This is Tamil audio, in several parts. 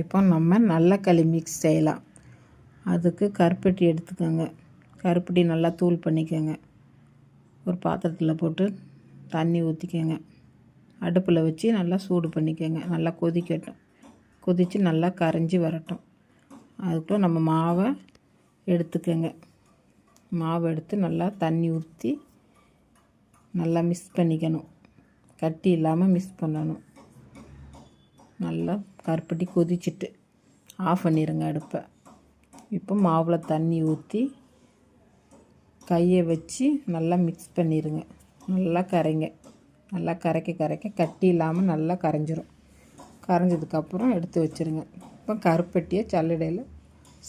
இப்போ நம்ம நல்ல களி மிக்ஸ் செய்யலாம். அதுக்கு கருப்பட்டி எடுத்துக்கோங்க. கருப்பட்டி நல்லா தூள் பண்ணிக்கோங்க. ஒரு பாத்திரத்தில் போட்டு தண்ணி ஊற்றிக்கோங்க. அடுப்பில் வச்சு நல்லா சூடு பண்ணிக்கோங்க. நல்லா கொதிக்கட்டும். கொதித்து நல்லா கரைஞ்சி வரட்டும். அதுக்குள்ளே நம்ம மாவை எடுத்துக்கோங்க. மாவை எடுத்து நல்லா தண்ணி ஊற்றி நல்லா மிக்ஸ் பண்ணிக்கணும். கட்டி இல்லாமல் மிக்ஸ் பண்ணணும். நல்லா கருப்பட்டி கொதிச்சுட்டு ஆஃப் பண்ணிடுங்க அடுப்பை. இப்போ மாவில் தண்ணி ஊற்றி கையை வச்சு நல்லா மிக்ஸ் பண்ணிடுங்க. நல்லா கரைங்க. நல்லா கரைக்க கட்டி இல்லாமல் நல்லா கரைஞ்சிரும். கரைஞ்சதுக்கப்புறம் எடுத்து வச்சுருங்க. இப்போ கருப்பட்டியை சல்லடையில்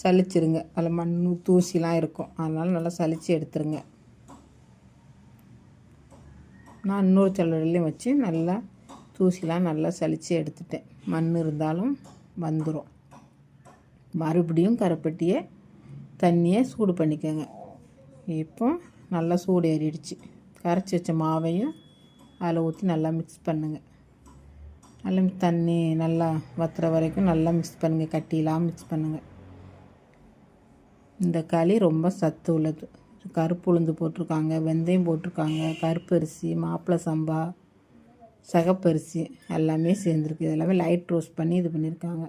சலிச்சிருங்க. அதில் மண் தூசிலாம் இருக்கும், அதனால் நல்லா சலித்து எடுத்துருங்க. நான் இன்னொரு சல்லடையிலையும் வச்சு நல்லா தூசிலாம் நல்லா சலித்து எடுத்துட்டேன். மண் இருந்தாலும் வந்துடும். மறுபடியும் கருப்பட்டியை தண்ணியை சூடு பண்ணிக்கோங்க. இப்போ நல்லா சூடு ஏறிடுச்சு. கரைச்சி வச்ச மாவையும் அதில் ஊற்றி நல்லா மிக்ஸ் பண்ணுங்கள். நல்லா தண்ணி நல்லா வற்றுற வரைக்கும் நல்லா மிக்ஸ் பண்ணுங்கள். கட்டிலாம் மிக்ஸ் பண்ணுங்கள். இந்த களி ரொம்ப சத்து உள்ளது. கருப்பு உளுந்து போட்டிருக்காங்க, வெந்தயம் போட்டிருக்காங்க, கருப்பரிசி, மாப்பிளை சம்பா, சகப்பரிசி எல்லாமே சேர்ந்துருக்கு. எல்லாமே லைட் ரோஸ்ட் பண்ணி இது பண்ணியிருக்காங்க.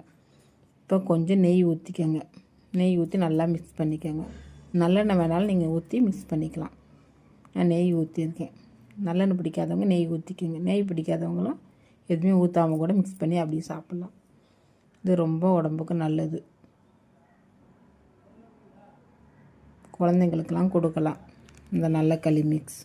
இப்போ கொஞ்சம் நெய் ஊற்றிக்கோங்க. நெய் ஊற்றி நல்லா மிக்ஸ் பண்ணிக்கோங்க. நல்லெண்ணெய் வேணாலும் நீங்கள் ஊற்றி மிக்ஸ் பண்ணிக்கலாம். நான் நெய் ஊற்றியிருக்கேன். நல்லெண்ணெய் பிடிக்காதவங்க நெய் ஊற்றிக்கோங்க. நெய் பிடிக்காதவங்களும் எதுவுமே ஊற்றாமல் கூட மிக்ஸ் பண்ணி அப்படியே சாப்பிட்லாம். இது ரொம்ப உடம்புக்கு நல்லது. குழந்தைங்களுக்கெல்லாம் கொடுக்கலாம் இந்த நல்ல களி மிக்ஸ்.